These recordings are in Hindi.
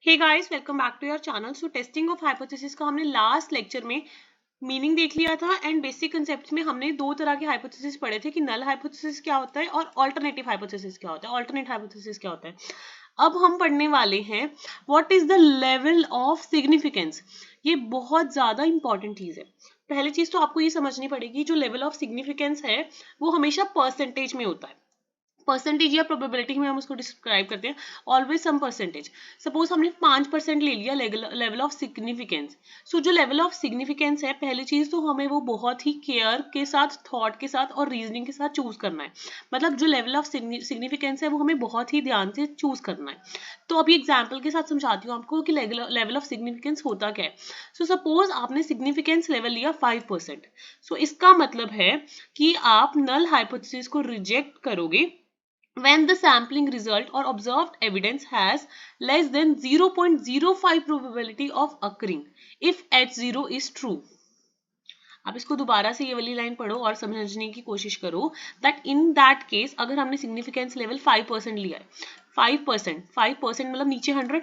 Hey guys, welcome back to your channel. So testing of hypothesis का हमने लास्ट लेक्चर में मीनिंग देख लिया था एंड बेसिक कंसेप्ट्स में हमने दो तरह के हाइपोथेसिस पढ़े थे कि नल हाइपोथेसिस क्या होता है और अल्टरनेटिव हाइपोथेसिस क्या होता है, अल्टरनेट हाइपोथेसिस क्या होता है। अब हम पढ़ने वाले हैं what is the level of significance. ये बहुत ज्यादा इंपॉर्टेंट चीज है। पहली चीज तो आपको ये समझनी पड़ेगी, जो लेवल ऑफ सिग्निफिकेंस है वो हमेशा परसेंटेज में होता है। परसेंटेज या प्रोबेबिलिटी में हम उसको डिस्क्राइब करते हैं, ऑलवेज सम परसेंटेज। सपोज हमने 5% ले लिया लेवल ऑफ सिग्निफिकेंस। सो जो लेवल ऑफ सिग्निफिकेंस है, पहली चीज तो हमें वो बहुत ही केयर के साथ, थॉट के साथ और रीजनिंग के साथ चूज करना है। मतलब जो लेवल ऑफ सिग्निफिकेंस है वो हमें बहुत ही ध्यान से चूज करना है। तो अभी एग्जाम्पल के साथ समझाती हूँ आपको कि लेवल ऑफ सिग्निफिकेंस होता क्या है। सो सपोज आपने सिग्निफिकेंस लेवल लिया 5%। सो इसका मतलब है कि आप नल हाइपोथेसिस को रिजेक्ट करोगे when the sampling result or observed evidence has less than 0.05 probability of occurring if H0 is true। आप इसको दोबारा से ये वाली लाइन पढ़ो और समझने की कोशिश करो दैट इन दैट केस अगर हमने सिग्निफिकेंस लेवल 5% लिया है, 5% मतलब नीचे 100,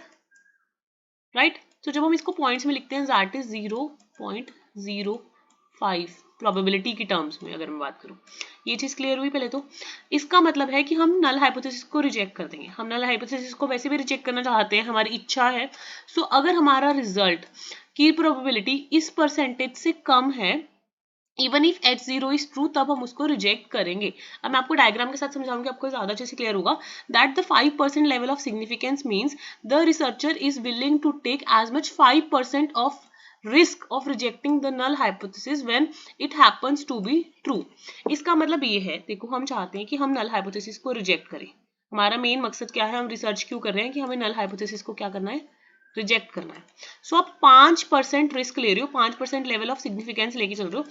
राइट। तो जब हम इसको पॉइंट्स में लिखते हैं दैट इज 0.05 प्रोबेबिलिटी की टर्म्स में अगर मैं बात करूं, ये चीज क्लियर हुई। पहले तो इसका मतलब है कि हम नल हाइपोथेसिस को रिजेक्ट कर देंगे। हम नल हाइपोथेसिस को वैसे भी रिजेक्ट करना चाहते हैं, हमारी इच्छा है। सो अगर हमारा रिजल्ट की प्रोबेबिलिटी इस परसेंटेज से कम है, even if H0 is true, तब हम उसको रिजेक्ट करेंगे। अब मैं आपको डायग्राम के साथ समझाऊंगी, आपको ज्यादा अच्छे से क्लियर होगा। That the 5% level of significance means the researcher is willing to take as much 5% of risk of rejecting the null hypothesis when it happens to be true. इसका मतलब ये है, देखो हम चाहते हैं कि हम नल हाइपोथेसिस को रिजेक्ट करें। हमारा मेन मकसद क्या है, हम रिसर्च क्यों कर रहे हैं कि हमें नल हाइपोथेसिस को क्या करना है, रिजेक्ट करना है। सो आप 5% रिस्क ले रहे हो, 5% लेवल ऑफ सिग्निफिकेंस लेके चल रहे हो।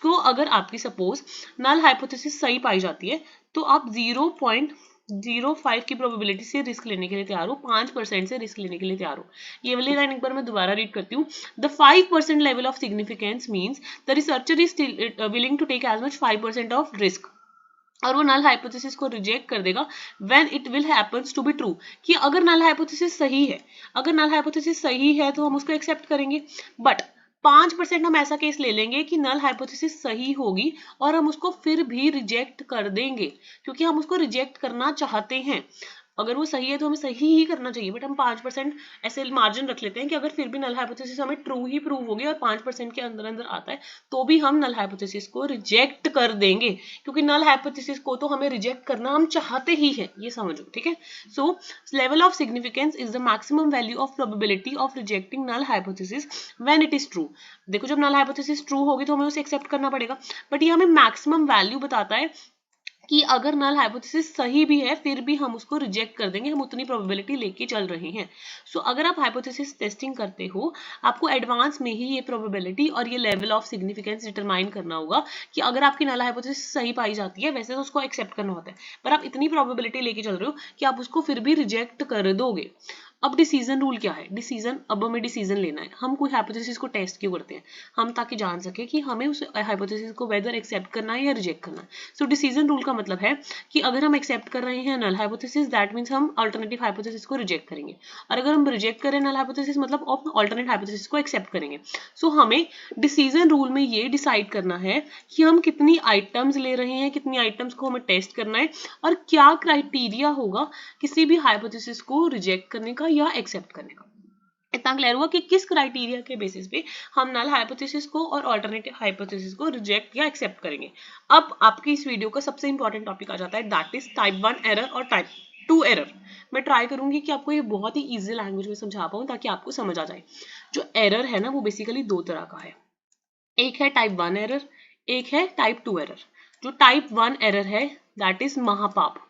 तो अगर आपकी सपोज नल हाइपोथेसिस सही पाई जाती है तो आप 0.05 की प्रोबेबिलिटी से रिस्क लेने के लिए तैयार हो, 5% से रिस्क लेने के लिए तैयार हो। ये वाली लाइन एक बार मैं दोबारा रीड करती हूँ। The 5% level of significance means the researcher is willing to take as much 5% of risk, और वो नल हाइपोथेसिस को रिजेक्ट कर देगा when it will happens to be true. कि अगर नल हाइपोथेसिस सही है, अगर नल हाइपोथेसिस सही है तो हम उसको एक्सेप्ट करेंगे। बट 5% हम ऐसा केस ले लेंगे कि नल हाइपोथेसिस सही होगी और हम उसको फिर भी रिजेक्ट कर देंगे, क्योंकि हम उसको रिजेक्ट करना चाहते हैं। अगर वो सही है तो हमें सही ही करना चाहिए, बट हम 5% ऐसे मार्जिन रख लेते हैं कि अगर फिर भी नल हाइपोथेसिस हमें ट्रू ही प्रूव होगी और 5% के अंदर अंदर आता है तो भी हम नल हाइपोथेसिस को रिजेक्ट कर देंगे, क्योंकि नल हाइपोथेसिस को तो हमें रिजेक्ट करना हम चाहते ही है, ये समझो, ठीक है। So level of significance is the maximum value of probability of rejecting null hypothesis when it is true. देखो जब नल हाइपोथेसिस ट्रू होगी तो हमें उसे एक्सेप्ट करना पड़ेगा, बट ये हमें मैक्सिमम वैल्यू बताता है कि अगर नल हाइपोथेसिस सही भी है फिर भी हम उसको रिजेक्ट कर देंगे, हम उतनी प्रोबेबिलिटी लेके चल रहे हैं। सो अगर आप हाइपोथेसिस टेस्टिंग करते हो, आपको एडवांस में ही ये प्रोबेबिलिटी और ये लेवल ऑफ सिग्निफिकेंस डिटरमाइन करना होगा कि अगर आपकी नल हाइपोथेसिस सही पाई जाती है, वैसे तो उसको एक्सेप्ट करना होता है, पर आप इतनी प्रोबेबिलिटी लेके चल रहे हो कि आप उसको फिर भी रिजेक्ट कर दोगे। अब डिसीजन रूल क्या है, डिसीजन, अब हमें डिसीजन लेना है। हम कोई हाइपोथेसिस को टेस्ट क्यों करते हैं, हम ताकि जान सके कि हमें उस हाइपोथेसिस को वेदर एक्सेप्ट करना है या रिजेक्ट करना है। सो डिसीजन रूल का मतलब है कि अगर हम एक्सेप्ट कर रहे हैं नल हाइपोथेसिस, दैट मींस हम अल्टरनेटिव हाइपोथेसिस को रिजेक्ट करेंगे, और अगर हम रिजेक्ट करें नल हाइपोथेसिस मतलब अल्टरनेट हाइपोथेसिस को एक्सेप्ट करेंगे। सो हमें डिसीजन रूल में ये डिसाइड करना है कि हम कितनी आइटम्स ले रहे हैं, कितनी आइटम्स को हमें टेस्ट करना है, और क्या क्राइटेरिया होगा किसी भी हाइपोथेसिस को रिजेक्ट करने का या एक्सेप्ट करने का। इतना क्लियर हुआ कि किस क्राइटेरिया के बेसिस पे हम नल हाइपोथेसिस को और अल्टरनेटिव हाइपोथेसिस को रिजेक्ट या एक्सेप्ट करेंगे। अब आपकी इस वीडियो का सबसे इंपॉर्टेंट टॉपिक आ जाता है, दैट इज टाइप 1 एरर और टाइप 2 एरर। मैं ट्राई करूंगी कि आपको ये बहुत ही इजी लैंग्वेज में समझा पाऊं ताकि आपको समझ आ जाए। जो एरर है ना वो बेसिकली दो तरह का है, एक है टाइप 1 एरर, एक है टाइप 2 एरर। जो टाइप 1 एरर है दैट इज महापाप।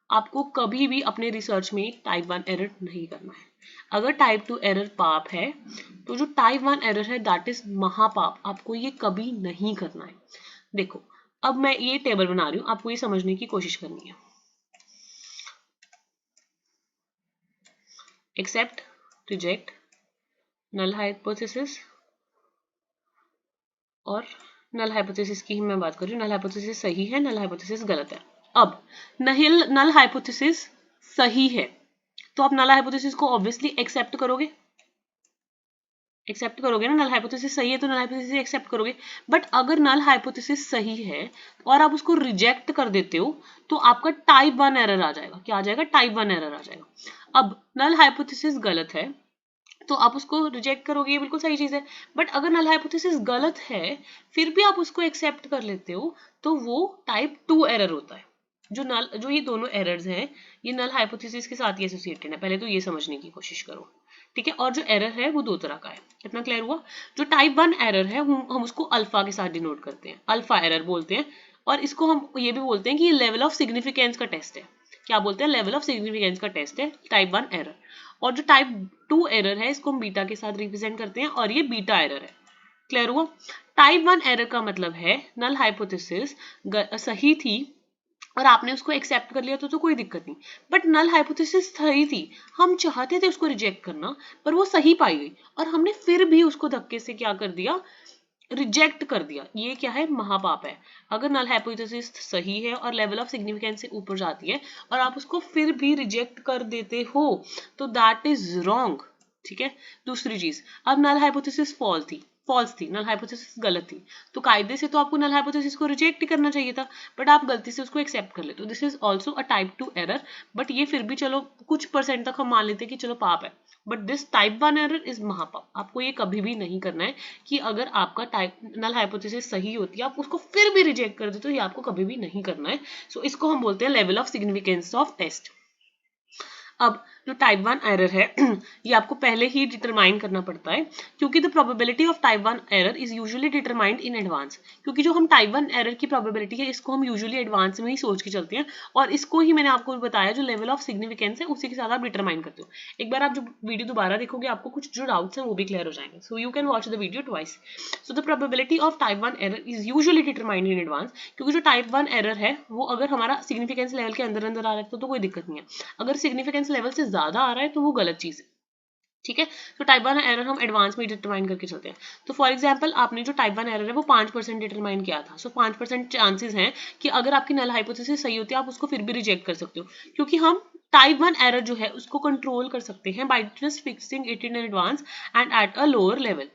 आपको कभी भी अपने रिसर्च में टाइप 1 एरर नहीं करना है। अगर टाइप 2 एरर पाप है तो जो टाइप 1 एरर है दैट इज महापाप, आपको ये कभी नहीं करना है। देखो अब मैं ये टेबल बना रही हूं, आपको ये समझने की कोशिश करनी है। एक्सेप्ट, रिजेक्ट, नल हाइपोथेसिस, और नल हाइपोथेसिस की ही मैं बात कर रही हूँ। नल हाइपोथेसिस सही है, नल हाइपोथेसिस गलत है। अब नल हाइपोथेसिस सही है, तो आप नल हाइपोथेसिस को ऑब्वियसली एक्सेप्ट करोगे ना, नल हाइपोथेसिस सही है तो नल हाइपोथेसिस एक्सेप्ट करोगे। बट अगर नल हाइपोथेसिस सही है और आप उसको रिजेक्ट कर देते हो तो आपका टाइप 1 एरर आ जाएगा। क्या आ जाएगा? टाइप 1 एरर आ जाएगा। अब नल हाइपोथेसिस गलत है तो आप उसको रिजेक्ट करोगे, ये बिल्कुल सही चीज है। बट अगर नल हाइपोथेसिस गलत है फिर भी आप उसको एक्सेप्ट कर लेते हो तो वो टाइप 2 एरर होता है। जो ये दोनों एरर्स हैं ये नल हाइपोथेसिस के साथ ही एसोसिएटेड है, पहले तो ये समझने की कोशिश करो, ठीक है। और जो एरर है वो दो तरह का है, इतना क्लियर हुआ। जो टाइप 1 एरर है हम उसको अल्फा के साथ डिनोट करते हैं, अल्फा एरर बोलते हैं। और इसको हम ये भी बोलते हैं कि ये लेवल ऑफ सिग्निफिकेंस का टेस्ट है। क्या बोलते हैं? लेवल ऑफ सिग्निफिकेंस का टेस्ट है टाइप 1 एरर। और जो टाइप 2 एरर है इसको हम बीटा के साथ रिप्रेजेंट करते हैं और ये बीटा एरर है। क्लियर हुआ? टाइप 1 एरर का मतलब है नल हाइपोथेसिस सही थी और आपने उसको एक्सेप्ट कर लिया तो कोई दिक्कत नहीं। बट नल हाइपोथेसिस सही थी, हम चाहते थे उसको रिजेक्ट करना पर वो सही पाई गई और हमने फिर भी उसको धक्के से क्या कर दिया? रिजेक्ट कर दिया। ये क्या है? महापाप है। अगर नल हाइपोथेसिस सही है और लेवल ऑफ सिग्निफिकेंस से ऊपर जाती है और आप उसको फिर भी रिजेक्ट कर देते हो तो दैट इज रॉन्ग, ठीक है। दूसरी चीज, अब नल हाइपोथेसिस फॉल्स थी, नल हाइपोथेसिस गलत थी, तो कायदे से तो आपको नल हाइपोथेसिस को रिजेक्ट ही करना चाहिए था, बट आप गलती से उसको एक्सेप्ट कर लेते हो। This is also a type 2 error. But ये फिर भी चलो कुछ परसेंट तक हम मान लेते हैं कि चलो पाप है, but this type 1 error is महापाप। आपको ये कभी भी नहीं करना है कि अगर आपका टाइप नल हाइपोथेसिस सही होती है आप उसको फिर भी रिजेक्ट कर देते हो, ये आपको कभी भी नहीं करना है। सो इसको हम बोलते हैं level of significance of test. अब जो टाइप 1 एरर है ये आपको पहले ही डिटरमाइन करना पड़ता है क्योंकि the probability of type 1 error is usually determined in advance. क्योंकि जो हम टाइप 1 एरर की प्रोबेबिलिटी है इसको हम यूजुअली एडवांस में ही सोच के चलते हैं और इसको ही मैंने आपको बताया जो लेवल ऑफ सिग्निफिकेंस है उसी के साथ आप डिटरमाइन करते हो। एक बार आप जो वीडियो दोबारा देखोगे आपको कुछ जो डाउट्स हैं वो भी क्लियर हो जाएंगे। So you can watch the video twice. So the probability of type 1 error is usually determined in advance. क्योंकि जो टाइप 1 एरर है वो अगर हमारा सिग्निफिकेंस लेवल के अंदर अंदर आ रहा है तो कोई दिक्कत नहीं है, अगर सिग्निफिकेंस लेवल से ज्यादा आ रहा है तो वो गलत चीज है, ठीक है। तो टाइप 1 एरर हम एडवांस में डिटरमाइन करके चलते हैं। तो फॉर एग्जांपल आपने जो टाइप 1 एरर है वो 5% डिटरमाइन किया था। सो 5% चांसेस हैं कि अगर आपकी नल हाइपोथेसिस सही होती है आप उसको फिर भी रिजेक्ट कर सकते हो, क्योंकि हम टाइप 1 एरर जो है उसको कंट्रोल कर सकते हैं by just fixing it in advance and at a lower level.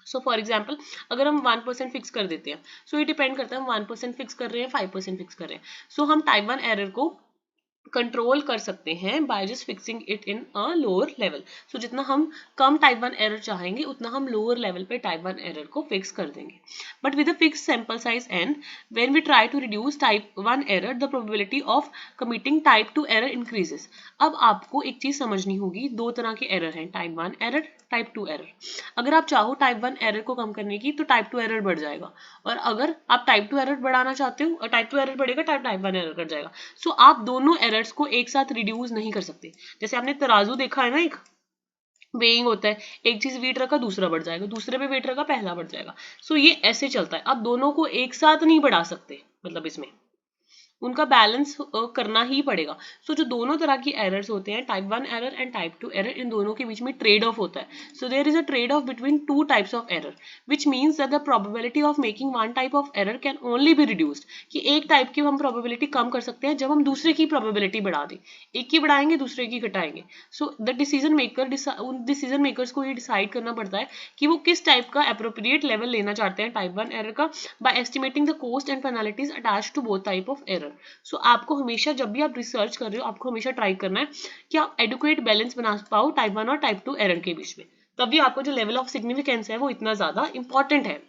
So for example अगर हम 1% फिक्स कर देते हैं, सो ये डिपेंड करता है हम 1% फिक्स कर रहे हैं 5% फिक्स कर रहे हैं। सो हम टाइप 1 एरर को कंट्रोल कर सकते हैं by just fixing it in a lower level. So जितना हम कम टाइप 1 एरर चाहेंगे उतना हम लोअर लेवल पे टाइप 1 एरर को फिक्स कर देंगे। But with a fix sample size n, when we try to reduce type 1 error the probability of committing type 2 error increases. अब आपको एक चीज समझनी होगी, दो तरह के एरर हैं, टाइप 1 एरर, टाइप 2 एरर। अगर आप चाहो टाइप 1 एरर को कम करने की तो टाइप 2 एरर बढ़ जाएगा, और अगर आप टाइप 2 एरर बढ़ाना चाहते हो और टाइप 2 एरर बढ़ेगा टाइप 1 एरर कर जाएगा। सो आप दोनों एरर्स को एक साथ रिड्यूस नहीं कर सकते। जैसे आपने तराजू देखा है ना, एक वेइंग होता है, एक चीज वेट रखा दूसरा बढ़ जाएगा, दूसरे पे वेट रखा पहला बढ़ जाएगा। सो ये ऐसे चलता है, आप दोनों को एक साथ नहीं बढ़ा सकते, मतलब इसमें उनका बैलेंस करना ही पड़ेगा। सो जो दोनों तरह की एरर्स होते हैं, type 1 error and type 2 error, इन दोनों के बीच में ट्रेड ऑफ होता है। So there is a trade off between two types of error, which means that the probability of making one type of error can only be reduced. कि एक टाइप की हम प्रोबेबिलिटी कम कर सकते हैं जब हम दूसरे की प्रोबेबिलिटी बढ़ा दें, एक की बढ़ाएंगे दूसरे की घटाएंगे। सो द डिसीजन मेकर, उन डिसीजन मेकर्स को ये डिसाइड करना पड़ता है कि वो किस टाइप का अप्रोप्रिएट लेवल लेना चाहते हैं टाइप 1 एरर का, by estimating the cost and penalties attached to both type of error. So आपको हमेशा जब भी आप रिसर्च कर रहे हो आपको हमेशा ट्राई करना है कि आप एडुकेट बैलेंस बना पाओ टाइप 1 और टाइप 2 एरर के बीच में, तभी आपको जो लेवल ऑफ सिग्निफिकेंस है वो इतना ज्यादा इंपॉर्टेंट है।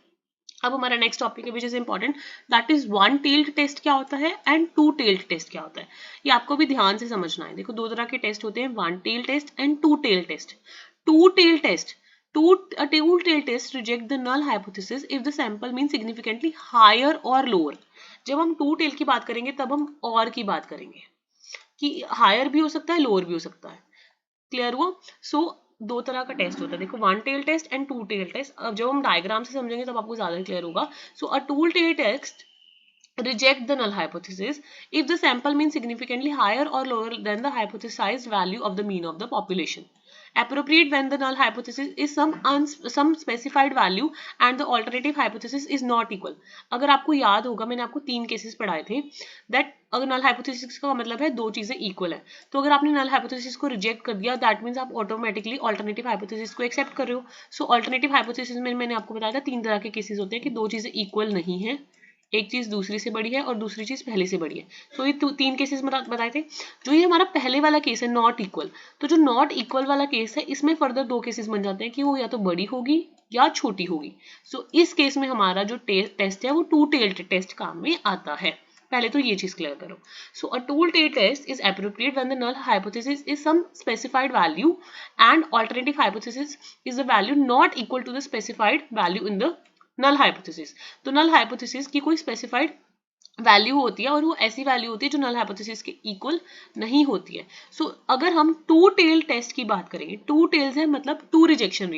अब हमारा नेक्स्ट टॉपिक है which is important, that is one tailed test क्या होता है एंड टू टेल्ड टेस्ट क्या होता है। ये आपको भी ध्यान से समझना है। देखो दो तरह के टेस्ट होते हैं, one tail test and two tail test. Two tail test, a two-tailed test reject the null hypothesis if the sample means significantly higher or lower। जब हम टू टेल की बात करेंगे तब हम और की बात करेंगे कि हायर भी हो सकता है लोअर भी हो सकता है। क्लियर हुआ? सो दो तरह का टेस्ट होता है, देखो one tail test and two tail test. अब जब हम डायग्राम से समझेंगे तब आपको ज्यादा क्लियर होगा। So a two tail test reject the null hypothesis if the sample means significantly higher or lower than the hypothesized value of the mean of the population, appropriate when the null hypothesis is some specified value and the alternative hypothesis is not equal। अगर आपको याद होगा मैंने आपको 3 केसेस पढ़ाए थे, that अगर नल हाइपोथेसिस का मतलब है दो चीजें इक्वल है, तो अगर आपने नल हाइपोथेसिस को रिजेक्ट कर दिया दैट मीन्स आप ऑटोमेटिकली अल्टरनेटिव हाइपोथेसिस को एक्सेप्ट कर रहे हो। सो अल्टरनेटिव हाइपोथेसिस में मैंने आपको बताया था 3 तरह के केसेस होते हैं कि दो चीजें इक्वल नहीं है, एक चीज दूसरी से बड़ी है और दूसरी चीज पहले से बड़ी है। तो ये 3 केसेस बताए थे। जो ये हमारा पहले वाला केस है नॉट इक्वल, तो जो नॉट इक्वल वाला केस है इसमें फर्दर 2 केसेस बन जाते हैं कि वो या तो बड़ी होगी या छोटी होगी। सो इस केस में हमारा जो टेस्ट है वो 2 टेल्ड टेस्ट काम में आता है। पहले तो ये चीज क्लियर करो। So a two tailed test is appropriate when the null hypothesis is some specified value and alternative hypothesis is the value not equal to the specified value in the null hypothesis. तो नल हाइपोथेसिस की कोई स्पेसिफाइड वैल्यू होती है और वो ऐसी वैल्यू होती है जो नल हाइपोथेसिस के इक्वल नहीं होती है। सो अगर हम टू टेल टेस्ट की बात करेंगे, टू टेल्स है मतलब 2 रिजेक्शन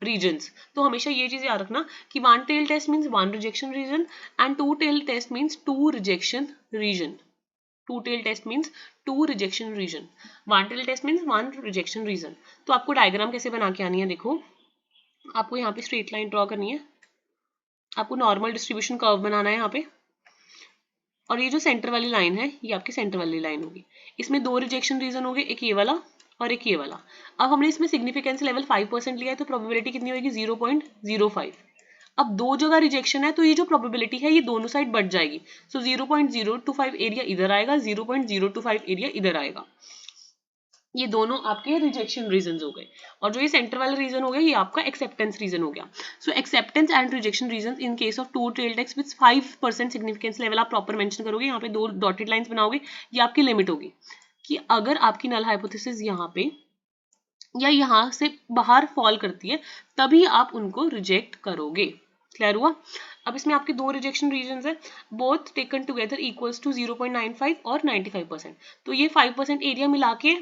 रीजन्स, तो हमेशा ये चीज याद रखना कि 1 tail test means 1 rejection region and 2 tail test means 2 rejection region. 2 tail test means 2 rejection region, 1 tail test means 1 rejection region. तो आपको डायग्राम कैसे बना के आनी है, देखो आपको यहाँ पे स्ट्रेट लाइन ड्रॉ करनी है, आपको नॉर्मल डिस्ट्रीब्यूशन कर्व बनाना है यहाँ पे, और ये जो सेंटर वाली लाइन है ये आपकी सेंटर वाली लाइन होगी। इसमें 2 रिजेक्शन रीजन होंगे, एक ये वाला और एक ये वाला। अब हमने इसमें सिग्निफिकेंस लेवल 5% लिया है तो प्रोबेबिलिटी कितनी होगी 0.05। अब 2 जगह रिजेक्शन है तो ये जो प्रोबेबिलिटी है ये दोनों साइड बढ़ जाएगी। सो 0.025 एरिया इधर आएगा, 0.025 एरिया इधर आएगा। ये दोनों आपके रिजेक्शन रीजन हो गए, और जो ये सेंटर वाला रीजन हो गया ये आपका एक्सेप्टेंस रीजन हो गया। So acceptance and rejection region in case of two tail test with 5% significance level आप प्रॉपर मेंशन करोगे, यहाँ पे 2 डॉटेड लाइंस बनाओगे, ये आपकी लिमिट होगी कि अगर आपकी नल हाइपोथेसिस यहाँ पे या यहाँ से बाहर फॉल करती है तभी आप उनको रिजेक्ट करोगे। क्लियर हुआ? अब इसमें आपके 2 रिजेक्शन रीजन है, both taken together equals to 0.95 और 95%। तो ये 5% एरिया मिला के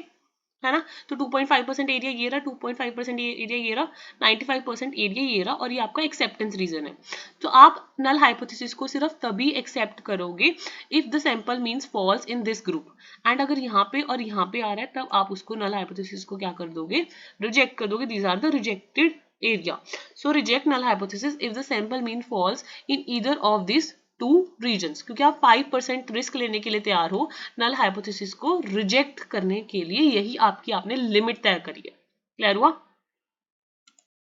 है ना, तो 2.5% एरिया ये रहा, 2.5% एरिया ये रहा, 95% एरिया ये रहा, और ये आपका एक्सेप्टेंस रीजन है। तो आप नल हाइपोथेसिस को सिर्फ तभी एक्सेप्ट करोगे if the sample means false in this group, and अगर यहाँ पे और यहाँ पे आ रहा है तब आप उसको नल हाइपोथेसिस को क्या कर दोगे, रिजेक्ट कर दोगे। These are the rejected area. So reject null hypothesis if the sample mean falls in either of these 2 regions, क्योंकि आप 5% रिस्क लेने के लिए तैयार हो नल हाइपोथेसिस को रिजेक्ट करने के लिए, यही आपकी आपने लिमिट तय करी है। क्लियर हुआ?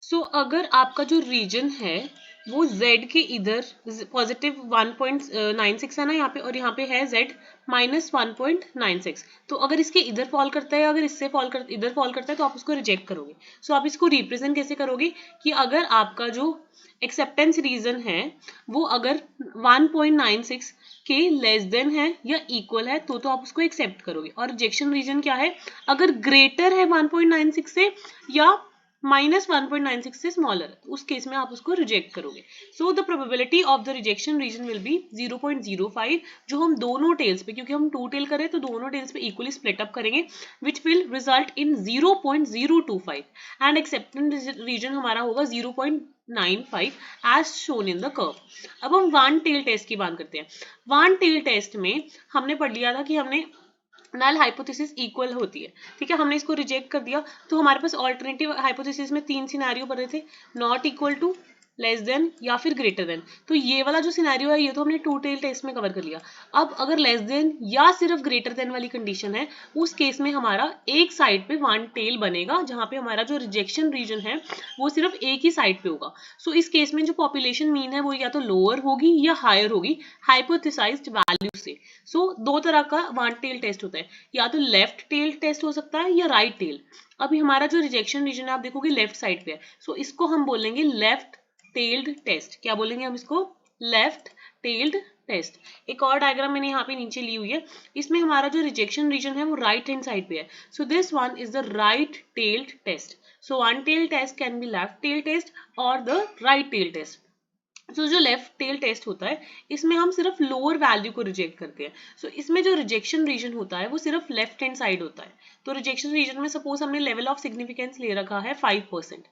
सो अगर आपका जो रीजन है वो z के इधर पॉजिटिव 1.96 है ना यहाँ पे, और यहाँ पे है z माइनस 1.96, तो अगर इसके इधर फॉल करता है, अगर इससे इधर फॉल करता है तो आप उसको रिजेक्ट करोगे। सो आप इसको रिप्रेजेंट कैसे करोगे कि अगर आपका जो एक्सेप्टेंस रीजन है वो अगर 1.96 के लेस देन है या इक्वल है तो आप उसको एक्सेप्ट करोगे, और रिजेक्शन रीजन क्या है, अगर ग्रेटर है 1.96 से या माइनस 1.96 से स्मॉलर, उस केस में आप उसको रिजेक्ट करोगे। So the probability of the rejection region will be 0.05, जो हम दोनों टेल्स पे, क्योंकि हम 2 टेल करें तो दोनों टेल्स पे इक्वली स्प्लिट अप करेंगे, which will result in 0.025, and acceptance region हमारा होगा 0.95 as shown in the curve. अब हम 1 टेल टेस्ट की बात करते हैं। 1 टेल टेस्ट में हमने पढ़ लिया था कि हमने नल हाइपोथेसिस इक्वल होती है, ठीक है, हमने इसको रिजेक्ट कर दिया तो हमारे पास ऑल्टरनेटिव हाइपोथेसिस में 3 सिनेरियो पड़े थे, not equal to, less than या फिर ग्रेटर देन। तो ये वाला जो सिनेरियो है ये तो हमने 2 टेल टेस्ट में कवर कर लिया। अब अगर लेस देन या सिर्फ ग्रेटर देन वाली कंडीशन है, उस केस में हमारा एक साइड पे 1 टेल बनेगा, जहां पे हमारा जो रिजेक्शन रीजन है वो सिर्फ एक ही साइड पे होगा। सो इस केस में जो पॉपुलेशन मीन है वो या तो लोअर होगी या हायर होगी हाइपोथेसाइज्ड वैल्यू से। सो 2 तरह का 1 टेल टेस्ट होता है, या तो लेफ्ट टेल टेस्ट हो सकता है या राइट टेल। अभी हमारा जो रिजेक्शन रीजन है आप देखोगे लेफ्ट साइड पे है, सो इसको हम बोलेंगे लेफ्ट टेल्ड टेस्ट। क्या बोलेंगे हम इसको? Left tailed test. एक और डायग्राम मैंने यहाँ पे नीचे ली हुई है, इसमें हमारा जो रिजेक्शन रीजन है वो राइट हैंड साइड पे है, so this one is the right tailed test. So 1 tail test can be left tail test और द राइट टेल टेस्ट। तो जो लेफ्ट टेल टेस्ट होता है इसमें हम सिर्फ लोअर वैल्यू को रिजेक्ट करते हैं। सो इसमें जो रिजेक्शन रीजन होता है वो सिर्फ लेफ्ट हैंड साइड होता है। तो रिजेक्शन रीजन में सपोज हमने लेवल ऑफ सिग्निफिकेंस ले रखा है 5%,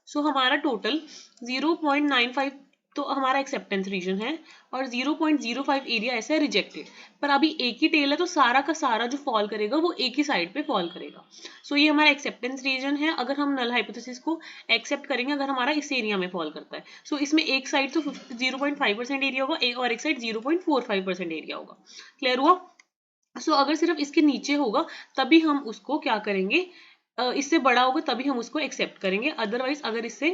सो हमारा टोटल 0.95 तो हमारा एक्सेप्टेंस रीजन है, और 0.05 एरिया ऐसा है रिजेक्टेड। पर अभी एक ही टेल है तो सारा का सारा जो फॉल करेगा वो एक ही साइड पे फॉल करेगा। सो ये हमारा एक्सेप्टेंस रीजन है अगर हम नल हाइपोथेसिस को एक्सेप्ट करेंगे, अगर हमारा इस एरिया में फॉल करता है। सो इसमें एक साइड तो 0.5% एरिया होगा और एक साइड 0.45% एरिया होगा। क्लियर हुआ? सो अगर सिर्फ इसके नीचे होगा तभी हम उसको क्या करेंगे, इससे बड़ा होगा तभी हम उसको एक्सेप्ट करेंगे, अदरवाइज अगर इससे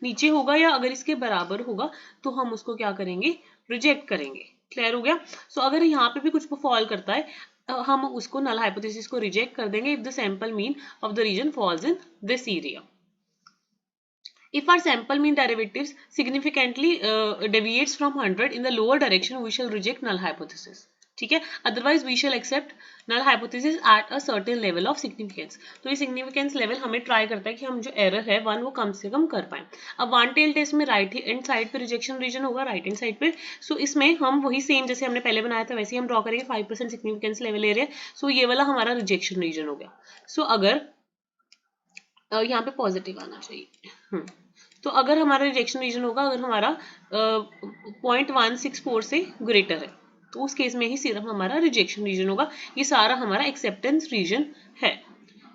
नीचे होगा या अगर इसके बराबर होगा तो हम उसको क्या करेंगे, रिजेक्ट करेंगे। क्लियर हो गया? सो अगर यहाँ पे भी कुछ फॉल करता है हम उसको नल हाइपोथेसिस को रिजेक्ट कर देंगे if the sample mean of the region falls in this area. If our sample mean derivatives significantly deviates from 100 in the lower direction, we shall reject null hypothesis. ठीक है, otherwise we shall accept null hypothesis at a certain level of significance. तो ये सिग्निफिकेंस लेवल हमें ट्राई करता है कि हम जो एरर है वन वो कम से कम कर पाए। अब वन टेल टेस्ट में राइट हैंड साइड पे रिजेक्शन रीजन होगा, राइट हैंड साइड पे। सो इसमें हम वही सेम जैसे हमने पहले बनाया था वैसे ही हम ड्रॉ करेंगे 5% सिग्निफिकेंस लेवल एरिया। सो ये वाला हमारा रिजेक्शन रीजन हो गया। सो अगर यहाँ पे पॉजिटिव आना चाहिए, तो अगर हमारा रिजेक्शन रीजन होगा अगर हमारा 0.164 से ग्रेटर है तो उस केस में ही सिर्फ हमारा रिजेक्शन रीजन होगा। ये सारा हमारा एक्सेप्टेंस रीजन है।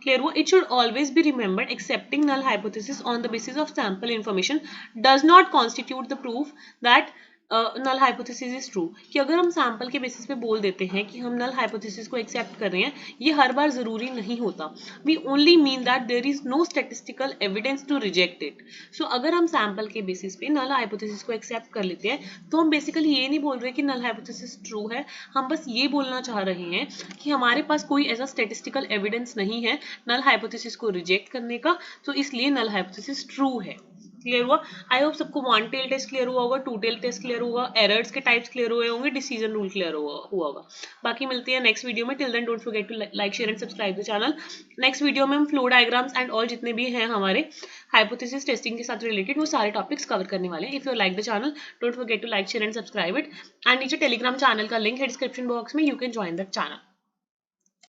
क्लियर हुआ? It should always be remembered accepting null hypothesis on the basis of sample information does not constitute the proof that null hypothesis is true. कि अगर हम सैंपल के बेसिस पे बोल देते हैं कि हम नल हाइपोथेसिस को एक्सेप्ट कर रहे हैं, ये हर बार जरूरी नहीं होता। We only mean that there is no statistical evidence to reject it. So अगर हम सैंपल के बेसिस पे नल हाइपोथेसिस को एक्सेप्ट कर लेते हैं तो हम बेसिकली ये नहीं बोल रहे कि नल हाइपोथेसिस ट्रू है, हम बस ये बोलना चाह रहे हैं कि हमारे पास कोई ऐसा स्टैटिस्टिकल एविडेंस नहीं है नल हाइपोथेसिस को रिजेक्ट करने का, तो इसलिए नल हाइपोथेसिस ट्रू है। क्लियर हुआ? आई होप सबको वन टेल टेस्ट क्लियर हुआ होगा, टू टेल टेस्ट क्लियर हुआ, एरर्स के टाइप्स क्लियर हुए होंगे, डिसीजन रूल क्लियर हुआ होगा। बाकी मिलते हैं नेक्स्ट वीडियो में। Till then don't forget to like share and subscribe the channel. Next video में हम फ्लो डायग्राम्स एंड ऑल जितने भी हैं हमारे हाइपोथेसिस टेस्टिंग के साथ रिलेटेड वो सारे टॉपिक्स कवर करने वाले हैं। If you like the channel don't forget to like share and subscribe it. And नीचे टेलीग्राम चैनल का लिंक है डिस्क्रिप्शन बॉक्स में, you can join that channel.